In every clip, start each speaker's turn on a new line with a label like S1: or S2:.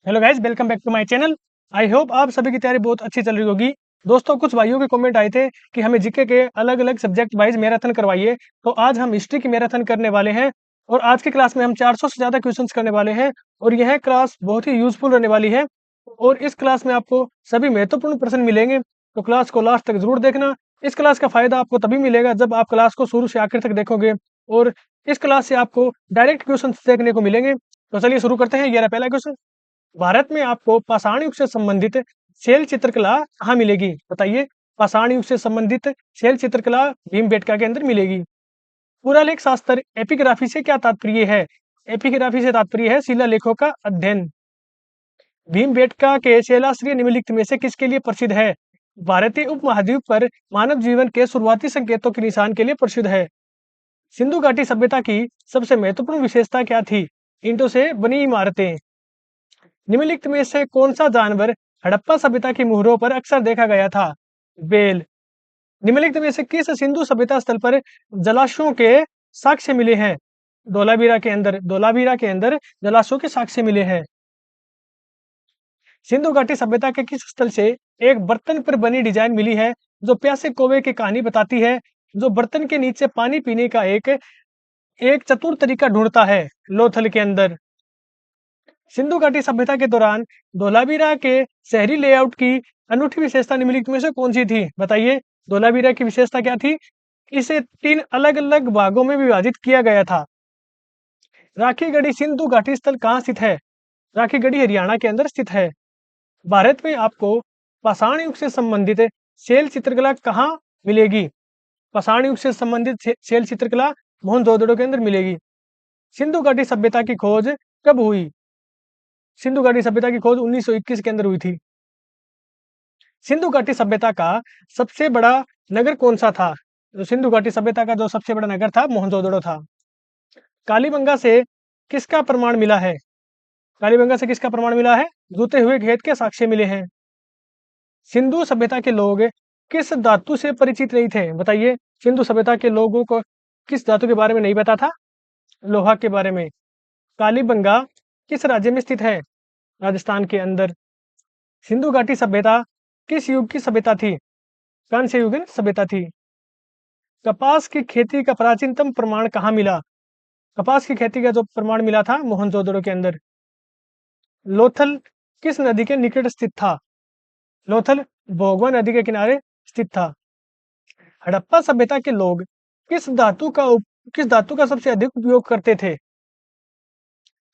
S1: Hello guys, welcome back to my channel. I hope आप सभी की तैयारी बहुत अच्छी चल रही होगी। दोस्तों, कुछ भाइयों के कमेंट आए थे कि हमें जीके के अलग अलग सब्जेक्ट वाइज मैराथन करवाइए। तो आज हम हिस्ट्री की मैराथन करने वाले हैं और आज की क्लास में हम 400 से ज़्यादा क्वेश्चंस करने वाले हैं और यह क्लास बहुत ही यूजफुल रहने वाली है। और इस क्लास में आपको सभी महत्वपूर्ण प्रश्न मिलेंगे, तो क्लास को लास्ट तक जरूर देखना। इस क्लास का फायदा आपको तभी मिलेगा जब आप क्लास को शुरू से आखिर तक देखोगे और इस क्लास से आपको डायरेक्ट क्वेश्चन देखने को मिलेंगे। तो चलिए शुरू करते हैं। ये रहा पहला क्वेश्चन। भारत में आपको पाषाण युग से संबंधित शैल चित्रकला कहाँ मिलेगी? बताइए। पाषाण युग से संबंधित शैल चित्रकला भीमबेटका के अंदर मिलेगी। पुरालेख शास्त्र एपिग्राफी से क्या तात्पर्य है? एपिग्राफी से तात्पर्य है शिलालेखों का अध्ययन। भीमबेटका के शिलाश्रय निम्नलिखित में से किसके लिए प्रसिद्ध है? भारतीय उपमहाद्वीप पर मानव जीवन के शुरुआती संकेतों के निशान के लिए प्रसिद्ध है। सिंधु घाटी सभ्यता की सबसे महत्वपूर्ण विशेषता क्या थी? ईंटों से बनी इमारतें। निम्नलिखित में से कौन सा जानवर हड़प्पा सभ्यता की मुहरों पर अक्सर देखा गया था? बेल। निम्नलिखित में से किस सिंधु सभ्यता स्थल पर जलाशयों के साक्ष्य मिले हैं? धोलावीरा के अंदर जलाशयों के साक्ष्य मिले हैं। सिंधु घाटी सभ्यता के किस स्थल से एक बर्तन पर बनी डिजाइन मिली है जो प्यासे कौवे की कहानी बताती है, जो बर्तन के नीचे पानी पीने का एक एक चतुर तरीका ढूंढता है? लोथल के अंदर। सिंधु घाटी सभ्यता के दौरान धोलावीरा के शहरी लेआउट की अनूठी विशेषता निम्नलिखित में से कौन सी थी? बताइए। धोलावीरा की विशेषता क्या थी? इसे 3 अलग-अलग भागों में विभाजित किया गया था। राखी गढ़ी सिंधु घाटी स्थल कहाँ स्थित है? राखी गढ़ी हरियाणा के अंदर स्थित है। भारत में आपको पाषाण युग से संबंधित शैल चित्रकला कहाँ मिलेगी? पाषाण युग से संबंधित शैल चित्रकला मोहनजोदड़ो के अंदर मिलेगी। सिंधु घाटी सभ्यता की खोज कब हुई? सिंधु घाटी सभ्यता की खोज 1921 के अंदर हुई थी। सिंधु घाटी सभ्यता का सबसे बड़ा नगर कौन सा था? सिंधु घाटी सभ्यता का जो सबसे बड़ा नगर था मोहनजोदड़ो था। कालीबंगा से किसका प्रमाण मिला है? कालीबंगा से किसका प्रमाण मिला है? जूते हुए खेत के साक्ष्य मिले हैं। सिंधु सभ्यता के लोग किस धातु से परिचित नहीं थे? बताइए। सिंधु सभ्यता के लोगों को किस धातु के बारे में नहीं पता था? लोहा के बारे में। कालीबंगा किस राज्य में स्थित है? राजस्थान के अंदर। सिंधु घाटी सभ्यता किस युग की सभ्यता थी? कांस्य युगीन सभ्यता थी। कपास की खेती का प्राचीनतम प्रमाण कहाँ मिला? कपास की खेती का जो प्रमाण मिला था मोहनजोदड़ो के अंदर। लोथल किस नदी के निकट स्थित था? लोथल भोगवा नदी के किनारे स्थित था। हड़प्पा सभ्यता के लोग किस धातु का सबसे अधिक उपयोग करते थे?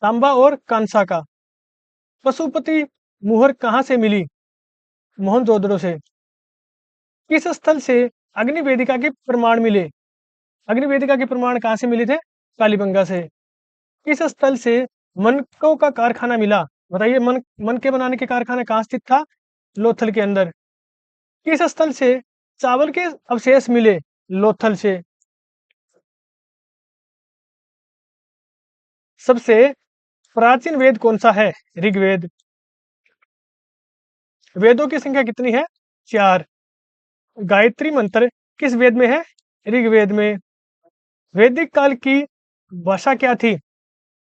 S1: तांबा और कांसा का। पशुपति मुहर कहाँ से मिली? मोहनजोदड़ो से। किस स्थल से अग्नि वेदिका के प्रमाण मिले? अग्नि वेदिका के प्रमाण कहाँ से मिले थे? कालीबंगा से। किस स्थल से मनकों का कारखाना मिला? बताइए। मन के बनाने के कारखाना कहाँ स्थित था? लोथल के अंदर। किस स्थल से चावल के अवशेष मिले? लोथल से। सबसे प्राचीन वेद कौन सा है? ऋग्वेद। वेदों की संख्या कितनी है? 4। गायत्री मंत्र किस वेद में है? ऋग्वेद में। वैदिक काल की भाषा क्या थी?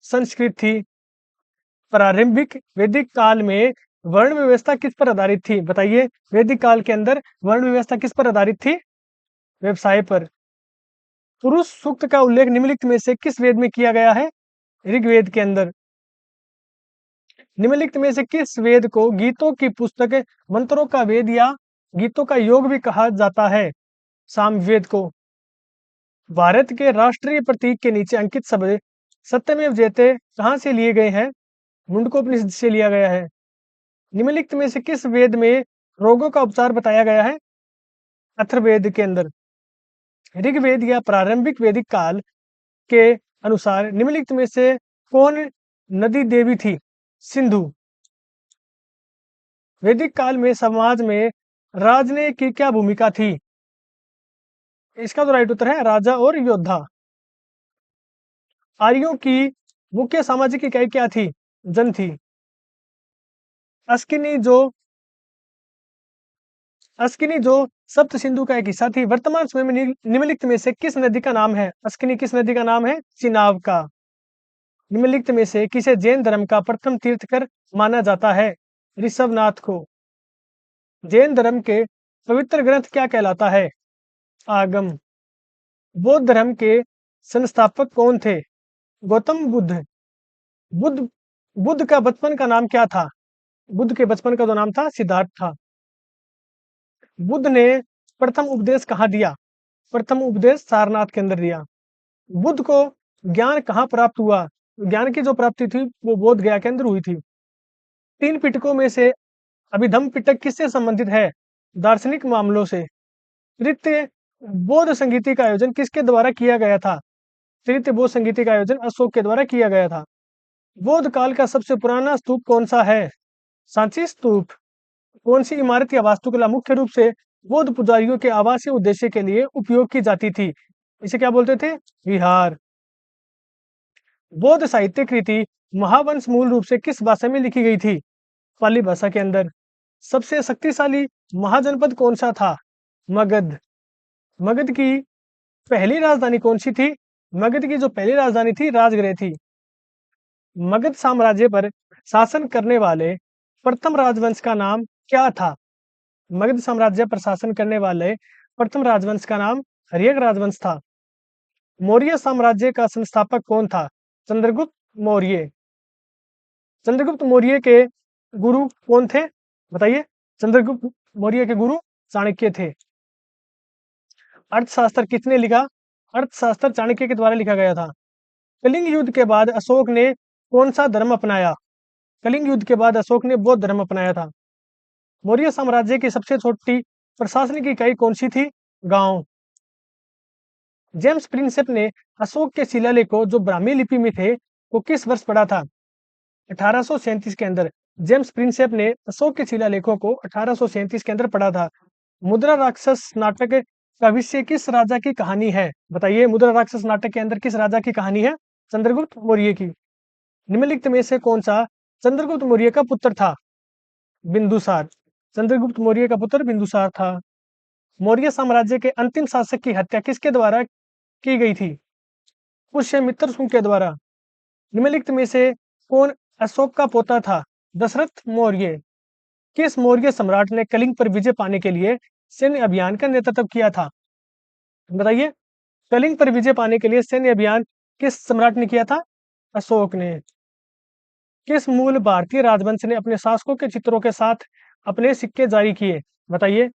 S1: संस्कृत थी। प्रारंभिक वैदिक काल में वर्ण व्यवस्था किस पर आधारित थी? बताइए। वैदिक काल के अंदर वर्ण व्यवस्था किस पर आधारित थी? व्यवसाय पर। पुरुष सूक्त का उल्लेख निम्नलिखित में से किस वेद में किया गया है? ऋग्वेद के अंदर। निम्नलिखित में से किस वेद को गीतों की पुस्तक, मंत्रों का वेद या गीतों का योग भी कहा जाता है? सामवेद को। भारत के राष्ट्रीय प्रतीक के नीचे अंकित शब्द सत्यमेव जयते कहाँ से लिए गए हैं? मुंडकोपनिषद से लिया गया है। निम्नलिखित में से किस वेद में रोगों का उपचार बताया गया है? अथर्ववेद के अंदर। ऋग्वेद या प्रारंभिक वैदिक काल के अनुसार निम्नलिखित में से कौन नदी देवी थी? सिंधु। वैदिक काल में समाज में राजने की क्या भूमिका थी? इसका तो राइट उत्तर है राजा और योद्धा। आर्यों की मुख्य सामाजिक इकाई क्या थी? जन थी। अस्किनी जो अस्किनी जो सप्त सिंधु का एक हिस्सा थी। वर्तमान समय में निम्नलिखित में से किस नदी का नाम है? अस्किनी किस नदी का नाम है? चिनाब का। निम्नलिखित में से किसे जैन धर्म का प्रथम तीर्थकर माना जाता है? ऋषभनाथ को। जैन धर्म के पवित्र ग्रंथ क्या कहलाता है? आगम। बौद्ध धर्म के संस्थापक कौन थे? गौतम बुद्ध। बुद्ध बुद्ध का बचपन का नाम क्या था? बुद्ध के बचपन का जो नाम था सिद्धार्थ था। बुद्ध ने प्रथम उपदेश कहाँ दिया? प्रथम उपदेश सारनाथ के अंदर दिया। बुद्ध को ज्ञान कहाँ प्राप्त हुआ? ज्ञान की जो प्राप्ति थी वो बोध गया के अंदर हुई थी। तीन पिटकों में से अभिधम्म पिटक किससे संबंधित है? दार्शनिक मामलों से। तृतीय बौद्ध संगीति का आयोजन किसके द्वारा किया गया था? तृतीय बौद्ध संगीति का आयोजन अशोक के द्वारा किया गया था। बौद्ध काल का सबसे पुराना स्तूप कौन सा है? सांची स्तूप। कौन सी इमारत या वास्तुकला मुख्य रूप से बौद्ध पुजारियों के आवासीय उद्देश्य के लिए उपयोग की जाती थी? इसे क्या बोलते थे? विहार। बौद्ध साहित्य कृति महावंश मूल रूप से किस भाषा में लिखी गई थी? पाली भाषा के अंदर। सबसे शक्तिशाली महाजनपद कौन सा था? मगध। मगध की पहली राजधानी कौन सी थी? मगध की जो पहली राजधानी थी राजगृह थी। मगध साम्राज्य पर शासन करने वाले प्रथम राजवंश का नाम क्या था? मगध साम्राज्य पर शासन करने वाले प्रथम राजवंश का नाम हर्यक राजवंश था। मौर्य साम्राज्य का संस्थापक कौन था? चंद्रगुप्त मौर्य। चंद्रगुप्त मौर्य के गुरु कौन थे? बताइए। चंद्रगुप्त मौर्य के गुरु चाणक्य थे। अर्थशास्त्र किसने लिखा? अर्थशास्त्र चाणक्य के द्वारा लिखा गया था। कलिंग युद्ध के बाद अशोक ने कौन सा धर्म अपनाया? कलिंग युद्ध के बाद अशोक ने बौद्ध धर्म अपनाया था। मौर्य साम्राज्य की सबसे छोटी प्रशासनिक इकाई कौन सी थी? गांव। जेम्स प्रिंसेप ने अशोक के शिलालेखों जो ब्राह्मी लिपि में थे वो किस वर्ष पढ़ा था? 1837 के अंदर। जेम्स प्रिंसेप ने अशोक के शिलालेखों को 1837 के अंदर पढ़ा था। मुद्रा राक्षस नाटक का विषय किस राजा की कहानी है? बताइए। मुद्रा राक्षस नाटक के अंदर किस राजा की कहानी है? चंद्रगुप्त मौर्य की। निम्नलिखित में से कौन सा चंद्रगुप्त मौर्य का पुत्र था? बिंदुसार। चंद्रगुप्त मौर्य का पुत्र बिंदुसार था। मौर्य साम्राज्य के अंतिम शासक की हत्या किसके द्वारा की गई थी? पुष्यमित्र शुंग के द्वारा। निम्नलिखित में से कौन अशोक का पोता था? दशरथ मौर्य। किस मौर्य सम्राट ने कलिंग पर विजय पाने के लिए सैन्य अभियान का नेतृत्व किया था? बताइए। कलिंग पर विजय पाने के लिए सैन्य अभियान किस सम्राट ने किया था? अशोक ने। किस मूल भारतीय राजवंश ने अपने शासकों के चित्रों के साथ अपने सिक्के जारी किए? बताइए।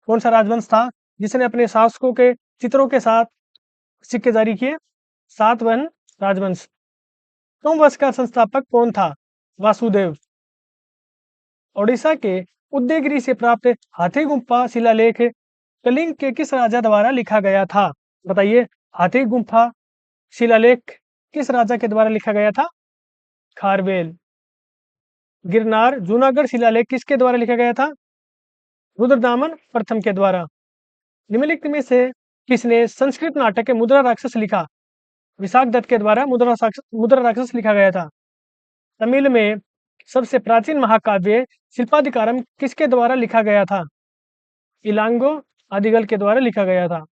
S1: कौन सा राजवंश था जिसने अपने शासकों के चित्रों के साथ सिक्के जारी किए? सातवाहन राजवंश। वंश का संस्थापक कौन था? वासुदेव। ओडिशा के उदयगिरि से प्राप्त हाथी गुम्फा शिलालेख कलिंग के किस राजा द्वारा लिखा गया था? बताइए। हाथी गुम्फा शिलालेख किस राजा के द्वारा लिखा गया था? खारवेल। गिरनार जूनागढ़ शिलालेख किसके द्वारा लिखा गया था? रुद्रदामन प्रथम के द्वारा। निम्नलिखित में से किसने संस्कृत नाटक मुद्रा राक्षस लिखा? विशाख दत्त के द्वारा मुद्रा राक्षस लिखा गया था। तमिल में सबसे प्राचीन महाकाव्य शिल्पाधिकारम किसके द्वारा लिखा गया था? इलांगो आदिगल के द्वारा लिखा गया था।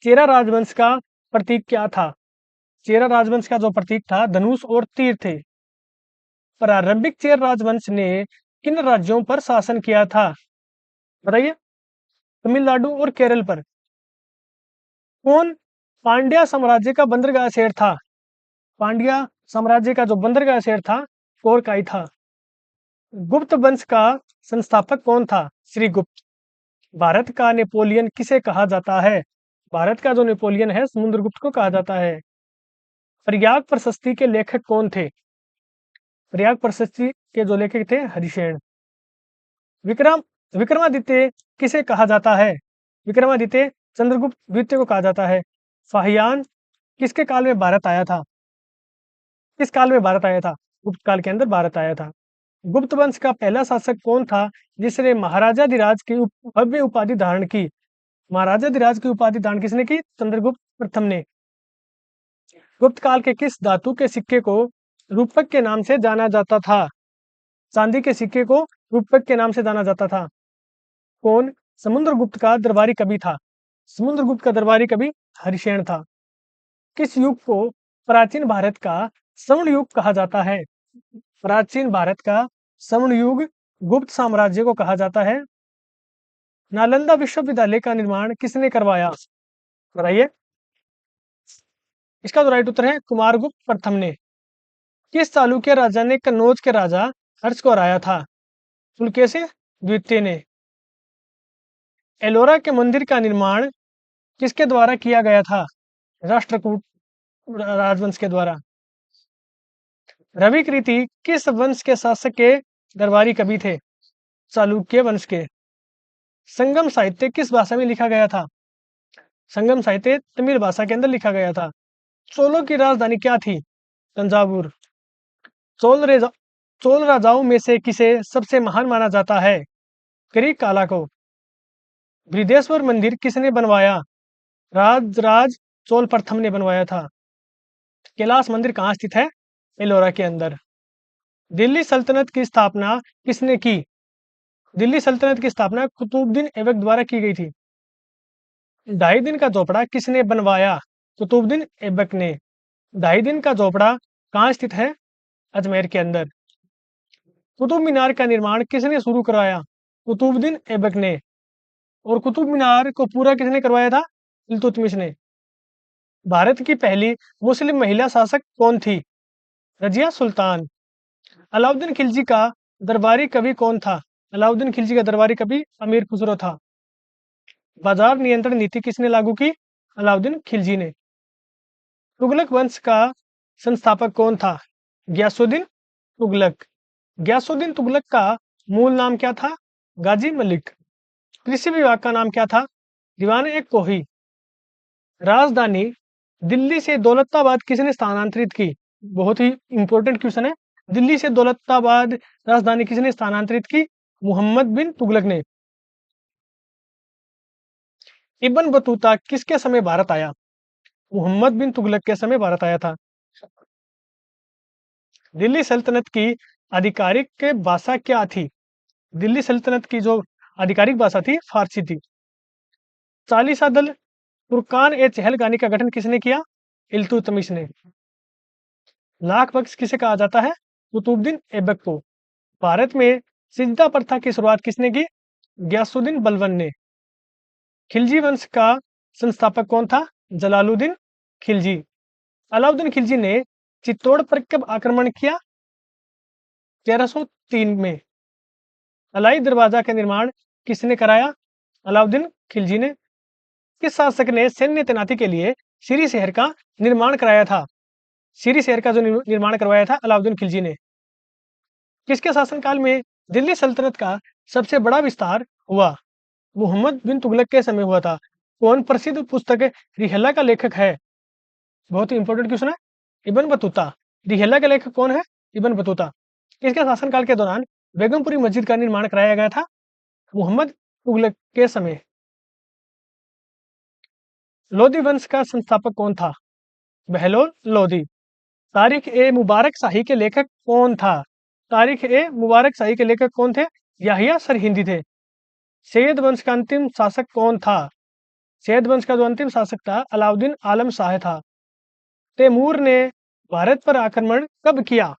S1: चेरा राजवंश का प्रतीक क्या था? चेरा राजवंश का जो प्रतीक था धनुष और तीर थे। प्रारंभिक चेर राजवंश ने किन राज्यों पर शासन किया था? बताइए। तमिलनाडु और केरल पर। कौन पांड्या साम्राज्य का बंदरगाह शहर था? पांड्या साम्राज्य का जो बंदरगाह शहर था कोरकाई था। गुप्त वंश का संस्थापक कौन था? श्रीगुप्त। भारत का नेपोलियन किसे कहा जाता है? भारत का जो नेपोलियन है समुद्रगुप्त को कहा जाता है। प्रयाग प्रशस्ति के लेखक कौन थे? प्रयाग प्रशस्ति के जो लेखक थे हरिशेन। विक्रमादित्य किसे कहा जाता है? विक्रमादित्य चंद्रगुप्त द्वितीय को कहा जाता है। फाहियान किसके काल में भारत आया था? किस काल में भारत आया था? गुप्त काल के अंदर भारत आया था। गुप्त वंश का पहला शासक कौन था जिसने महाराजाधिराज की भव्य उपाधि धारण की? महाराजाधिराज की उपाधि धारण किसने की? चंद्रगुप्त प्रथम ने। गुप्त काल के किस धातु के सिक्के को रूपक के नाम से जाना जाता था? चांदी के सिक्के को रूपक के नाम से जाना जाता था। कौन समुद्रगुप्त का दरबारी कवि था? समुद्रगुप्त का दरबारी कवि हरिशेन था। किस युग को प्राचीन भारत का स्वर्ण युग कहा जाता है? प्राचीन भारत का स्वर्ण युग गुप्त साम्राज्य को कहा जाता है। नालंदा विश्वविद्यालय का निर्माण किसने करवाया? बताइए। इसका तो राइट उत्तर है कुमारगुप्त प्रथम ने। किस चालुक्य राजा ने कन्नौज के राजा हर्ष को हराया था? पुलकेशी द्वितीय ने। एलोरा के मंदिर का निर्माण किसके द्वारा किया गया था? राष्ट्रकूट राजवंश के द्वारा। रवि कृति किस वंश के शासक के दरबारी कवि थे? चालुक्य वंश के। संगम साहित्य किस भाषा में लिखा गया था? संगम साहित्य तमिल भाषा के अंदर लिखा गया था। चोलों की राजधानी क्या थी? तंजावुर। चोल राजाओं में से किसे सबसे महान माना जाता है? करिकाला को। बृहदेश्वर मंदिर किसने बनवाया? राज चोल प्रथम ने बनवाया था। कैलाश मंदिर कहाँ स्थित है? एलोरा के अंदर। दिल्ली सल्तनत की स्थापना किसने की? दिल्ली सल्तनत की स्थापना कुतुबुद्दीन ऐबक द्वारा की गई थी। 2.5 दिन का झोपड़ा किसने बनवाया? कुतुबुद्दीन ऐबक ने। 2.5 दिन का झोपड़ा कहाँ स्थित है? अजमेर के अंदर। कुतुब मीनार का निर्माण किसने शुरू कराया? कुतुबुद्दीन ऐबक ने। और कुतुब मीनार को पूरा किसने करवाया था? इल्तुतमिश ने। भारत की पहली मुस्लिम महिला शासक कौन थी? रजिया सुल्तान। अलाउद्दीन खिलजी का दरबारी कवि कौन था? अलाउद्दीन खिलजी का दरबारी कवि अमीर खुसरो था। बाजार नियंत्रण नीति किसने लागू की? अलाउद्दीन खिलजी ने। तुगलक वंश का संस्थापक कौन था? गयासुद्दीन तुगलक। गयासुद्दीन तुगलक का मूल नाम क्या था? गाजी मलिक। कृषि विभाग का नाम क्या था? दीवान ए कोही। राजधानी दिल्ली से दौलताबाद किसने स्थानांतरित की? बहुत ही इंपॉर्टेंट क्वेश्चन है। दिल्ली से दौलताबाद राजधानी किसने स्थानांतरित की? मोहम्मद बिन तुगलक ने। इब्न बतूता किसके समय भारत आया? मोहम्मद बिन तुगलक के समय भारत आया था। दिल्ली सल्तनत की आधिकारिक भाषा क्या थी? दिल्ली सल्तनत की जो आधिकारिक भाषा थी फारसी थी। चालीसा दल तुर्कान ए चहलगानी का गठन किसने किया? इल्तुतमिश ने। लाख बख्श किसे कहा जाता है? कुतुबुद्दीन ऐबक को। भारत में सिजदा प्रथा की शुरुआत किसने की? गयासुद्दीन बलबन ने। खिलजी वंश का संस्थापक कौन था? जलालुद्दीन खिलजी। अलाउद्दीन खिलजी ने चित्तौड़ पर कब आक्रमण किया? 1303 में। अलाई दरवाजा का निर्माण किसने कराया? अलाउद्दीन खिलजी ने। किस शासक ने सैन्य तैनाती के लिए श्री शहर का निर्माण कराया था? श्री शहर का जो निर्माण करवाया था अलाउद्दीन खिलजी ने। किसके शासनकाल में दिल्ली सल्तनत का सबसे बड़ा विस्तार हुआ? मोहम्मद बिन तुगलक के समय हुआ था। कौन प्रसिद्ध पुस्तक रिहला का लेखक है? बहुत ही इंपॉर्टेंट क्वेश्चन है। Ibn Battuta. रिहला का लेखक कौन है? Ibn Battuta. किसके शासनकाल के दौरान बेगमपुरी मस्जिद का निर्माण कराया गया था? मोहम्मद तुगलक के समय। लोधी वंश का संस्थापक कौन था? बहलोल लोधी। तारिख ए मुबारक शाही के लेखक कौन था? तारिख ए मुबारक शाही के लेखक कौन थे? याहिया सरहिंदी थे। सैयद वंश का अंतिम शासक कौन था? सैयद वंश का जो अंतिम शासक था अलाउद्दीन आलम शाह था। तैमूर ने भारत पर आक्रमण कब किया?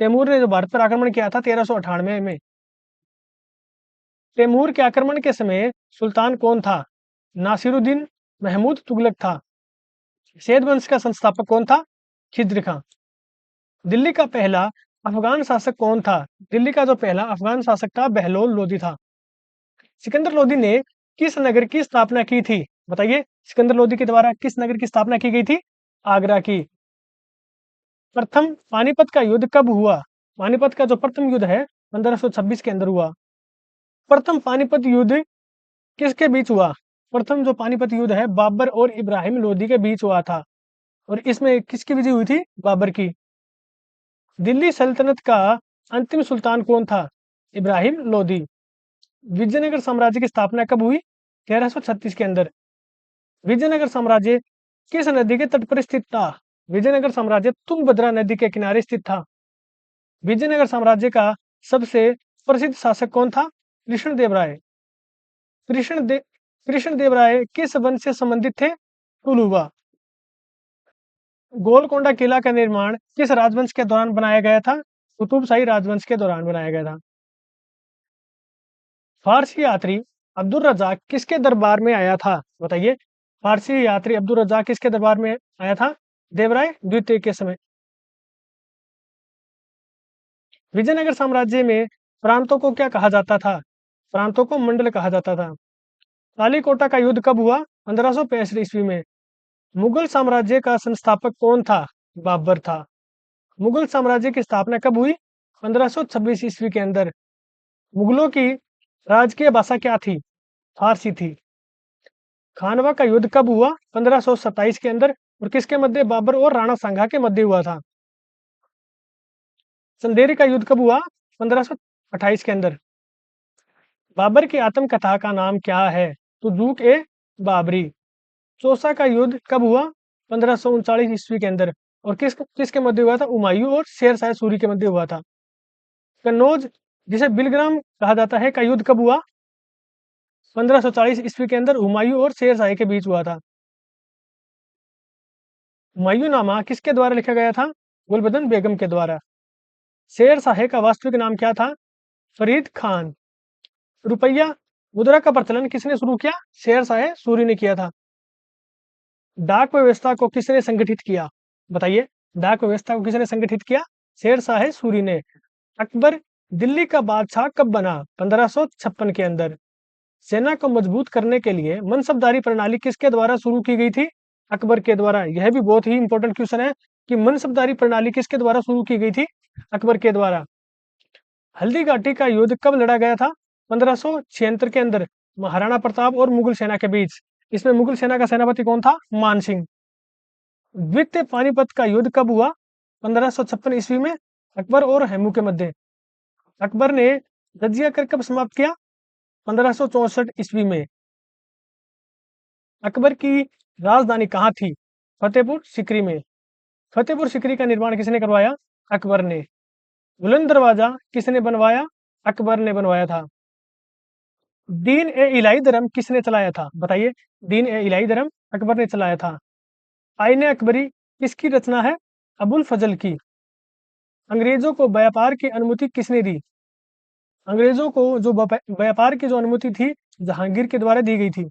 S1: तैमूर ने जो भारत पर आक्रमण किया था 1398 में। तैमूर के आक्रमण के समय सुल्तान कौन था? नासिरुद्दीन महमूद तुगलक था। सैयद वंश का संस्थापक कौन था? खिज्र खां। दिल्ली का पहला अफगान शासक कौन था? दिल्ली का जो पहला अफगान शासक था बहलोल लोदी था। सिकंदर लोदी ने किस नगर की स्थापना की थी? बताइए। सिकंदर लोदी के द्वारा किस नगर की स्थापना की गई थी? आगरा की। प्रथम पानीपत का युद्ध कब हुआ? पानीपत का जो प्रथम युद्ध है 1526 के अंदर हुआ। प्रथम पानीपत युद्ध किसके बीच हुआ? प्रथम जो पानीपत युद्ध है बाबर और इब्राहिम लोदी के बीच हुआ था। और इसमें किसकी विजय हुई थी? बाबर की। दिल्ली सल्तनत का अंतिम सुल्तान कौन था? इब्राहिम लोदी। विजयनगर साम्राज्य की स्थापना कब हुई? 1336 के अंदर। विजयनगर साम्राज्य किस नदी के तट पर स्थित था? विजयनगर साम्राज्य तुंगभद्रा नदी के किनारे स्थित था। विजयनगर साम्राज्य का सबसे प्रसिद्ध शासक कौन था? कृष्णदेवराय। कृष्णदेवराय किस वंश से संबंधित थे? तुलुवा। गोलकोंडा किला का निर्माण किस राजवंश के दौरान बनाया गया था? कुतुबशाही राजवंश के दौरान बनाया गया था। फारसी यात्री अब्दुल रज़ाक किसके दरबार में आया था? बताइए। फारसी यात्री अब्दुल रज़ाक किसके दरबार में आया था? देवराय द्वितीय के समय। विजयनगर साम्राज्य में प्रांतों को क्या कहा जाता था? प्रांतों को मंडल कहा जाता था। कालीकोटा का युद्ध कब हुआ? 1565 ईस्वी में। मुगल साम्राज्य का संस्थापक कौन था? बाबर था। मुगल साम्राज्य की स्थापना कब हुई? 1526 ईस्वी के अंदर। मुगलों की राजकीय भाषा क्या थी? फारसी थी। खानवा का युद्ध कब हुआ? 1527 के अंदर और किसके मध्य? बाबर और राणा सांगा के मध्य हुआ था। चंदेरी का युद्ध कब हुआ? 1528 के अंदर। बाबर की आत्मकथा का नाम क्या है? तुजूक ए बाबरी। चौसा का युद्ध कब हुआ? 1539 ईस्वी के अंदर और किसके मध्य हुआ था? हुमायूं और शेर शाह सूरी के मध्य हुआ था। कन्नौज, जिसे बिलग्राम कहा जाता है, का युद्ध कब हुआ? 1540 ईस्वी के अंदर हुमायूं और शेर शाह के बीच हुआ था। हुमायूंनामा किसके द्वारा लिखा गया था? गुलबदन बेगम के द्वारा। शेर शाह का वास्तविक नाम क्या था? फरीद खान। रुपया मुद्रा का प्रचलन किसने शुरू किया? शेर शाह सूरी ने किया था। डाक व्यवस्था को किसने संगठित किया? बताइए। डाक व्यवस्था को किसने संगठित किया? शेर शाह सूरी ने। अकबर दिल्ली का बादशाह कब बना? 1556 के अंदर। सेना को मजबूत करने के लिए मनसबदारी प्रणाली किसके द्वारा शुरू की गई थी? अकबर के द्वारा। यह भी बहुत ही इंपॉर्टेंट क्वेश्चन है कि मनसबदारी प्रणाली किसके द्वारा शुरू की गई थी? अकबर के द्वारा। हल्दी घाटी का युद्ध कब लड़ा गया था? 1576 के अंदर महाराणा प्रताप और मुगल सेना के बीच। इसमें मुगल सेना का सेनापति कौन था? मान सिंह। द्वितीय पानीपत का युद्ध कब हुआ? 1556 ईस्वी में अकबर और हेमू के मध्य। अकबर ने जजिया कर कब समाप्त किया? 1564 ईस्वी में। अकबर की राजधानी कहाँ थी? फतेहपुर सिकरी में। फतेहपुर सिकरी का निर्माण किसने करवाया? अकबर ने। बुलंद दरवाजा किसने बनवाया? अकबर ने बनवाया था। दीन ए इलाही धर्म किसने चलाया था? बताइए। दीन ए इलाही धर्म अकबर ने चलाया था। आईने अकबरी किसकी रचना है? अबुल फजल की। अंग्रेजों को व्यापार की अनुमति किसने दी? अंग्रेजों को जो व्यापार की जो अनुमति थी, जहांगीर के द्वारा दी गई थी।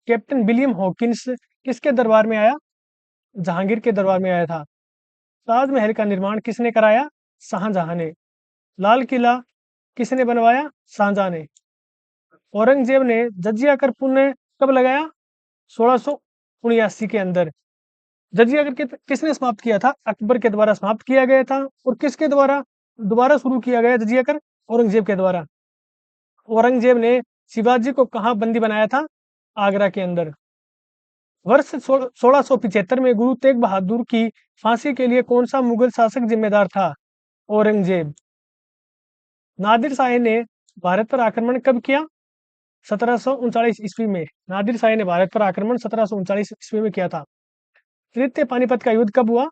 S1: कैप्टन विलियम हॉकिंस किसके दरबार में आया? जहांगीर के दरबार में आया था। ताजमहल का निर्माण किसने कराया? शाहजहां ने। लाल किला किसने बनवाया? शाहजहां ने। औरंगजेब ने जजिया कर पुनः कब लगाया? 1679 के अंदर। जजिया कर किसने समाप्त किया था? अकबर के द्वारा समाप्त किया गया था। और किसके द्वारा दोबारा शुरू किया गया जजिया कर? औरंगजेब के द्वारा। औरंगजेब ने शिवाजी को कहाँ बंदी बनाया था? आगरा के अंदर। वर्ष 1675 में गुरु तेग बहादुर की फांसी के लिए कौन सा मुगल शासक जिम्मेदार था? औरंगजेब। नादिर शाह ने भारत पर आक्रमण कब किया? 1739 ईस्वी में। नादिर शाह ने भारत पर आक्रमण 1739 ईस्वी में किया था। तृतीय पानीपत का युद्ध कब हुआ?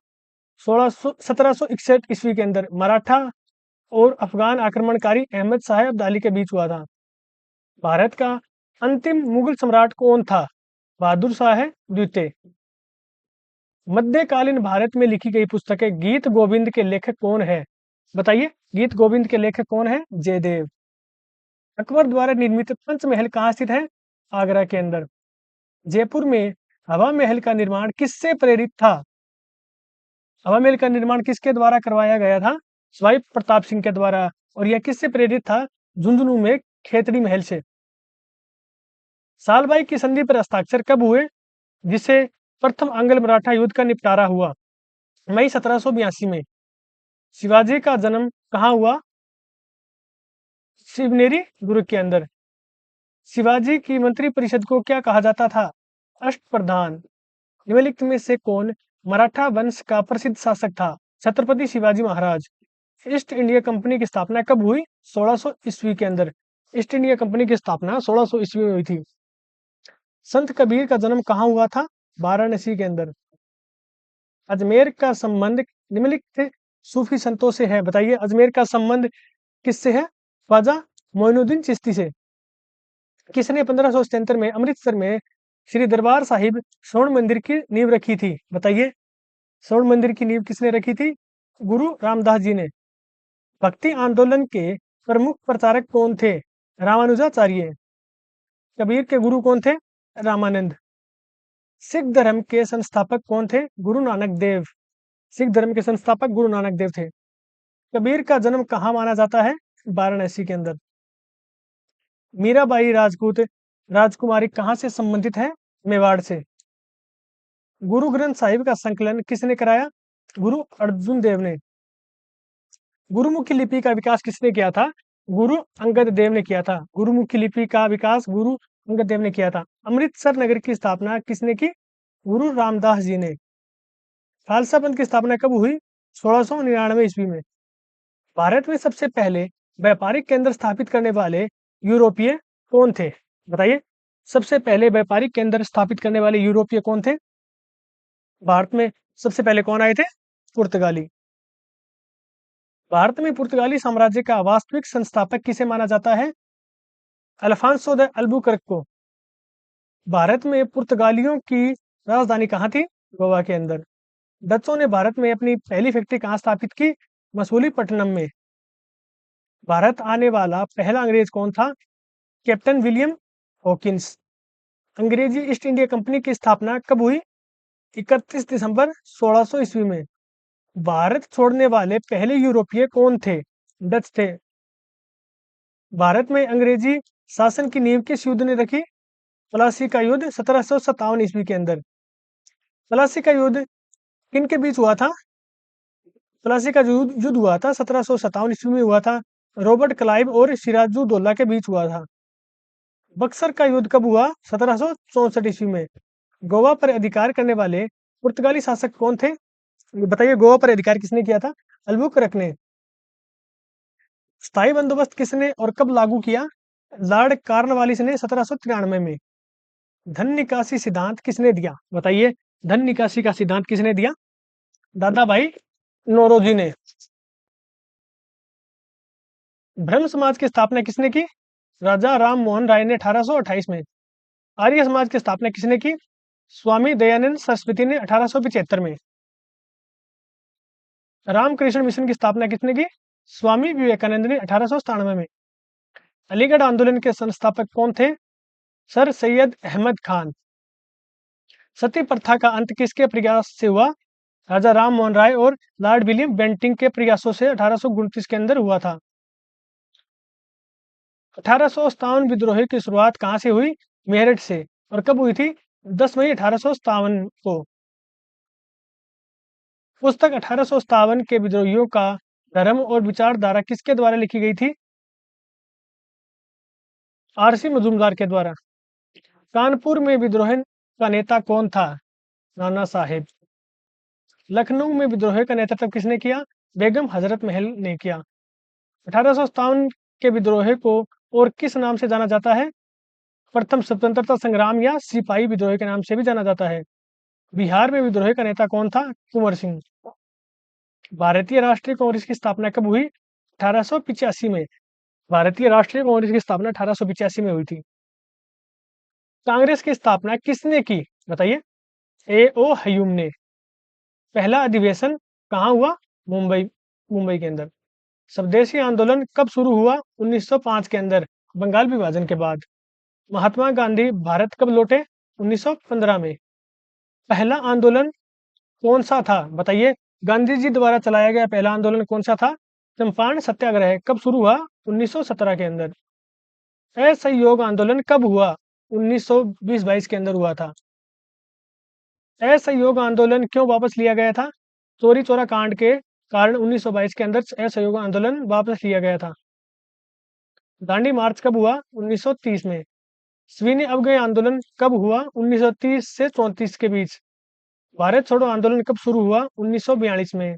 S1: 1761 ईस्वी के अंदर मराठा और अफगान आक्रमणकारी अहमद शाह अब्दाली के बीच हुआ था। भारत का अंतिम मुगल सम्राट कौन था? बहादुर शाह द्वितीय। मध्यकालीन भारत में लिखी गई पुस्तकें गीत गोविंद के लेखक कौन है? बताइए। गीत गोविंद के लेखक कौन है? जयदेव। अकबर द्वारा निर्मित पंचमहल कहाँ स्थित है? आगरा के अंदर। जयपुर में हवा महल का निर्माण किससे प्रेरित था? हवा महल का निर्माण किसके द्वारा करवाया गया था? सवाई प्रताप सिंह के द्वारा। और यह किससे प्रेरित था? झुंझुनू में खेतड़ी महल से। सालबाई की संधि पर हस्ताक्षर कब हुए, जिससे प्रथम आंग्ल मराठा युद्ध का निपटारा हुआ? मई 1782 में। शिवाजी का जन्म कहाँ हुआ? शिवनेरी दुर्ग के अंदर। शिवाजी की मंत्री परिषद को क्या कहा जाता था? अष्टप्रधान। निम्नलिखित में से कौन मराठा वंश का प्रसिद्ध शासक था? Chhatrapati Shivaji Maharaj. East India company की स्थापना कब हुई? 1600 ईस्वी के अंदर। ईस्ट इंडिया कंपनी की स्थापना 1600 ईस्वी में हुई थी। संत कबीर का जन्म कहाँ हुआ था? वाराणसी के अंदर। अजमेर का संबंध निम्नलिखित सूफी संतों से है। बताइए। अजमेर का संबंध किससे है? ख्वाजा मोइनुद्दीन चिश्ती से। किसने 1577 में अमृतसर में श्री दरबार साहिब स्वर्ण मंदिर की नींव रखी थी? बताइए। स्वर्ण मंदिर की नींव किसने रखी थी? गुरु रामदास जी ने। भक्ति आंदोलन के प्रमुख प्रचारक कौन थे? रामानुजाचार्य। कबीर के गुरु कौन थे? रामानंद। सिख धर्म के संस्थापक कौन थे? गुरु नानक देव। सिख धर्म के संस्थापक गुरु नानक देव थे। कबीर का जन्म कहाँ माना जाता है? वाराणसी के अंदर। मीराबाई राजपूत राजकुमारी कहाँ से संबंधित है? मेवाड़ से। गुरु ग्रंथ साहिब का संकलन किसने कराया? गुरु अर्जुन देव ने। गुरुमुखी लिपि का विकास किसने किया था? गुरु अंगद देव ने किया था। गुरुमुखी लिपि का विकास गुरु अंगद देव ने किया था। अमृतसर नगर की स्थापना किसने की? गुरु रामदास जी ने। खालसा पंथ की स्थापना कब हुई? 1699 ईस्वी में। भारत में सबसे पहले व्यापारिक केंद्र स्थापित करने वाले यूरोपीय कौन थे? बताइए। सबसे पहले व्यापारिक केंद्र स्थापित करने वाले यूरोपीय कौन थे? भारत में सबसे पहले कौन आए थे? पुर्तगाली। भारत में पुर्तगाली साम्राज्य का वास्तविक संस्थापक किसे माना जाता है? अल्फांसो द अल्बुकर्क को। भारत में पुर्तगालियों की राजधानी कहाँ थी? गोवा के अंदर। डचों ने भारत में अपनी पहली फैक्ट्री कहाँ स्थापित की? मसूलीपट्टनम में। भारत आने वाला पहला अंग्रेज कौन था? Captain William Hawkins. अंग्रेजी ईस्ट इंडिया कंपनी की स्थापना कब हुई? 31 दिसंबर 1600 ईस्वी में। भारत छोड़ने वाले पहले यूरोपीय कौन थे? डच थे। भारत में अंग्रेजी शासन की नींव किस युद्ध ने रखी? प्लासी का युद्ध 1757 ईस्वी के अंदर। प्लासी का युद्ध किन के बीच हुआ था? प्लासी का युद्ध हुआ था 1757 ईस्वी में हुआ था। रॉबर्ट क्लाइव और सिराजुद्दौला के बीच हुआ था। बक्सर का युद्ध कब हुआ? 1764 ईस्वी में। गोवा पर अधिकार करने वाले पुर्तगाली शासक कौन थे? बताइए, गोवा पर अधिकार किसने किया था? अल्बुकर्क ने। स्थायी बंदोबस्त किसने और कब लागू किया? लॉर्ड कॉर्नवालिस ने 1793 में। धन निकासी सिद्धांत किसने दिया? बताइए, धन निकासी का सिद्धांत किसने दिया? दादा भाई नौरोजी ने। ब्रह्म समाज की स्थापना किसने की? राजा राम मोहन राय ने 1828 में। आर्य समाज की स्थापना किसने की? स्वामी दयानंद सरस्वती ने 1875 में। रामकृष्ण मिशन की स्थापना किसने की? स्वामी विवेकानंद ने 1897 में। अलीगढ़ आंदोलन के संस्थापक कौन थे? सर सैयद अहमद खान। सती प्रथा का अंत किसके प्रयास से हुआ? राजा राम मोहन राय और लॉर्ड विलियम बेंटिंक के प्रयासों से 1829 के अंदर हुआ था। 1857 विद्रोह की शुरुआत कहाँ से हुई? मेरठ से। और कब हुई थी? 10 मई 1857 को। पुस्तक 1857 के विद्रोहियों का धर्म और विचारधारा किसके द्वारा लिखी गई थी? आरसी मजूमदार के द्वारा। कानपुर में विद्रोह का नेता कौन था? नाना साहेब। लखनऊ में विद्रोह का नेतृत्व किसने किया? बेगम हजरत महल ने किया। 1857 के विद्रोह को और किस नाम से जाना जाता है? प्रथम स्वतंत्रता संग्राम या सिपाही विद्रोह के नाम से भी जाना जाता है। बिहार में विद्रोह का नेता कौन था? कुंवर सिंह। भारतीय राष्ट्रीय कांग्रेस की स्थापना कब हुई? 1885 में। भारतीय राष्ट्रीय कांग्रेस की स्थापना 1885 में हुई थी। कांग्रेस की स्थापना किसने की? बताइए। A.O. हयूम ने। पहला अधिवेशन कहाँ हुआ? मुंबई मुंबई के अंदर। स्वदेशी आंदोलन कब शुरू हुआ? 1905 के अंदर, बंगाल विभाजन के बाद। महात्मा गांधी भारत कब लौटे? 1915 में। पहला आंदोलन कौन सा था? बताइए। गांधी जी द्वारा चलाया गया पहला आंदोलन कौन सा था? चंपारण सत्याग्रह। कब शुरू हुआ? 1917 के अंदर। असहयोग आंदोलन कब हुआ? 1920-22 के अंदर हुआ था। असहयोग आंदोलन क्यों वापस लिया गया था? चोरी चोरा कांड के कारण 1922 के अंदर असहयोग आंदोलन वापस लिया गया था। दांडी मार्च कब हुआ? 1930 में। सविनय अवज्ञा आंदोलन कब हुआ? 1930 से 34 के बीच। भारत छोड़ो आंदोलन कब शुरू हुआ? 1942 में।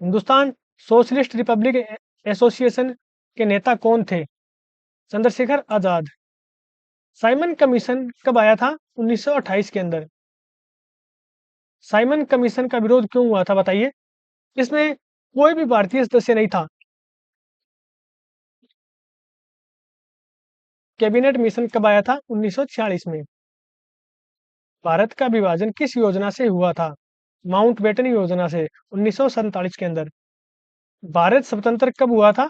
S1: हिंदुस्तान सोशलिस्ट रिपब्लिक एसोसिएशन के नेता कौन थे? चंद्रशेखर आजाद। साइमन कमीशन कब आया था? 1928 के अंदर। साइमन कमीशन का विरोध क्यों हुआ था? बताइए। इसमें कोई भी भारतीय सदस्य नहीं था। कैबिनेट मिशन कब आया था? 1946 में। भारत का विभाजन किस योजना से हुआ था? माउंटबेटन योजना से 1947 के अंदर। भारत स्वतंत्र कब हुआ था?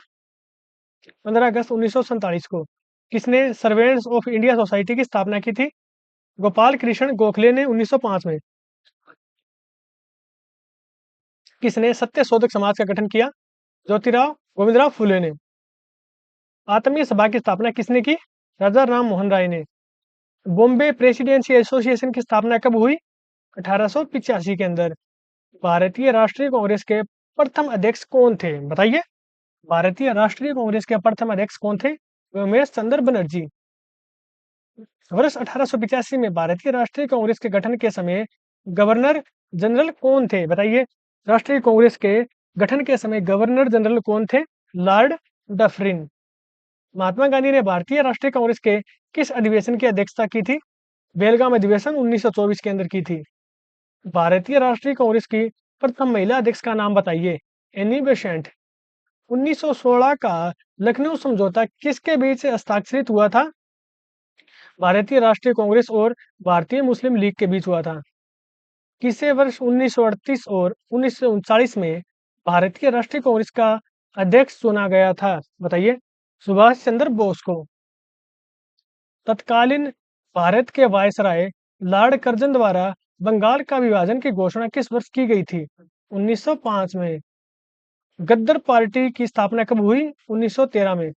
S1: 15 अगस्त 1947 को। किसने सर्वेंट्स ऑफ इंडिया सोसाइटी की स्थापना की थी? गोपाल कृष्ण गोखले ने 1905 में। किसने सत्य शोधक समाज का गठन किया? ज्योतिराव गोविंदराव फुले ने। आत्मीय सभा की स्थापना किसने की? राजा राम मोहन राय ने। बॉम्बे प्रेसिडेंसी एसोसिएशन की स्थापना कब हुई? 1885 के अंदर। भारतीय राष्ट्रीय कांग्रेस के प्रथम अध्यक्ष कौन थे? बताइए। भारतीय राष्ट्रीय कांग्रेस के प्रथम अध्यक्ष कौन थे? उमेश चंद्र बनर्जी। वर्ष 1885 में भारतीय राष्ट्रीय कांग्रेस के गठन के समय गवर्नर जनरल कौन थे? बताइए। राष्ट्रीय कांग्रेस के गठन के समय गवर्नर जनरल कौन थे? Lord Dufferin. महात्मा गांधी ने भारतीय राष्ट्रीय कांग्रेस के किस अधिवेशन की अध्यक्षता की थी? बेलगाम अधिवेशन 1924 के अंदर की थी। भारतीय राष्ट्रीय कांग्रेस की प्रथम महिला अध्यक्ष का नाम बताइए। Annie Besant. 1916 का लखनऊ समझौता किसके बीच हस्ताक्षरित हुआ था? भारतीय राष्ट्रीय कांग्रेस और भारतीय मुस्लिम लीग के बीच हुआ था। किसे वर्ष 1938 और 1939 में भारतीय राष्ट्रीय कांग्रेस का अध्यक्ष चुना गया था? बताइए। सुभाष चंद्र बोस को। तत्कालीन भारत के वायसराय लॉर्ड कर्जन द्वारा बंगाल का विभाजन की घोषणा किस वर्ष की गई थी? 1905 में। गद्दर पार्टी की स्थापना कब हुई? 1913 में।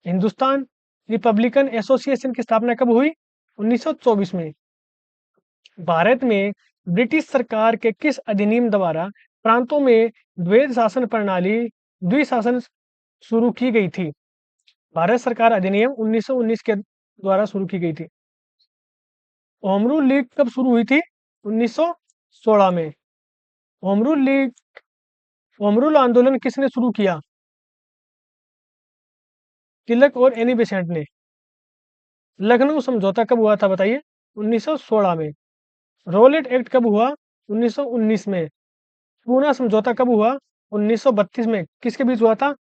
S1: हिंदुस्तान रिपब्लिकन एसोसिएशन की स्थापना कब हुई? 1924 में। भारत में ब्रिटिश सरकार के किस अधिनियम द्वारा प्रांतों में द्वैध शासन प्रणाली द्विशासन शुरू की गई थी? भारत सरकार अधिनियम 1919 के द्वारा शुरू की गई थी। होम रूल लीग कब शुरू हुई थी? 1916 में। Home rule league home rule आंदोलन किसने शुरू किया? तिलक और एनी बेसेंट ने। लखनऊ समझौता कब हुआ था? बताइए। 1916 में। रोलेट एक्ट कब हुआ? 1919 में। पूना समझौता कब हुआ? 1932 में। किसके बीच हुआ था?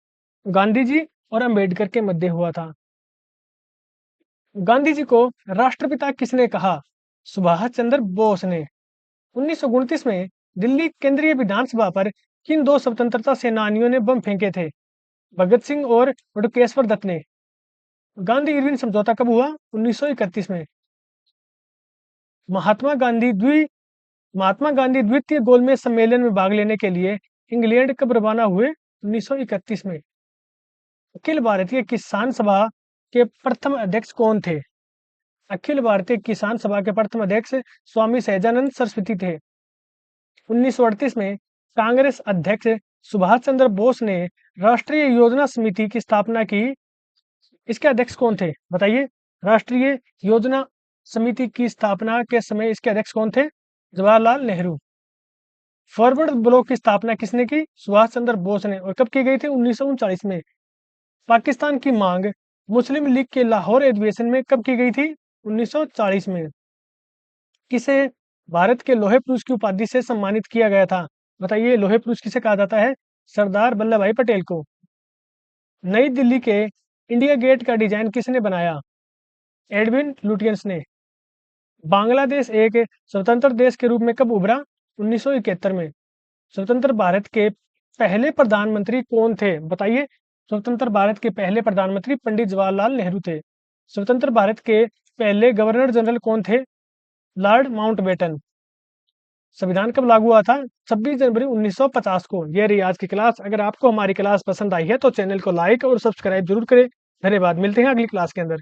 S1: गांधी जी और अंबेडकर के मध्य हुआ था। गांधी जी को राष्ट्रपिता किसने कहा? सुभाष चंद्र बोस ने। 1929 में दिल्ली केंद्रीय विधानसभा पर किन दो स्वतंत्रता सेनानियों ने बम फेंके थे? भगत सिंह और बटुकेश्वर दत्त ने। गांधी इरविन समझौता कब हुआ? 1931 में। महात्मा गांधी द्वितीय गोलमेज सम्मेलन में भाग लेने के लिए इंग्लैंड कब रवाना हुए? 1931 में। अखिल भारतीय किसान सभा के प्रथम अध्यक्ष कौन थे? अखिल भारतीय किसान सभा के प्रथम अध्यक्ष स्वामी सहजानंद सरस्वती थे। 1938 में कांग्रेस अध्यक्ष सुभाष चंद्र बोस ने राष्ट्रीय योजना समिति की स्थापना की। इसके अध्यक्ष कौन थे? बताइए। राष्ट्रीय योजना समिति की स्थापना के समय इसके अध्यक्ष कौन थे? जवाहरलाल नेहरू। फॉरवर्ड ब्लॉक की स्थापना किसने की? सुभाष चंद्र बोस ने। और कब की गई थी? 1939 में। पाकिस्तान की मांग मुस्लिम लीग के लाहौर अधिवेशन में कब की गई थी? 1940 में। किसे भारत के लोहे पुरुष की उपाधि से सम्मानित किया गया था? बताइए। लोहे पुरुष किसे कहा जाता है? सरदार वल्लभ भाई पटेल को। नई दिल्ली के इंडिया गेट का डिजाइन किसने बनाया? एडविन लुटियंस ने। बांग्लादेश एक स्वतंत्र देश के रूप में कब उभरा? 1971 में। स्वतंत्र भारत के पहले प्रधानमंत्री कौन थे? बताइए। स्वतंत्र भारत के पहले प्रधानमंत्री पंडित जवाहरलाल नेहरू थे। स्वतंत्र भारत के पहले गवर्नर जनरल कौन थे? Lord Mountbatten. संविधान कब लागू हुआ था? 26 जनवरी 1950 को। ये रही आज की क्लास। अगर आपको हमारी क्लास पसंद आई है तो चैनल को लाइक और सब्सक्राइब जरूर करें। धन्यवाद। मिलते हैं अगली क्लास के अंदर।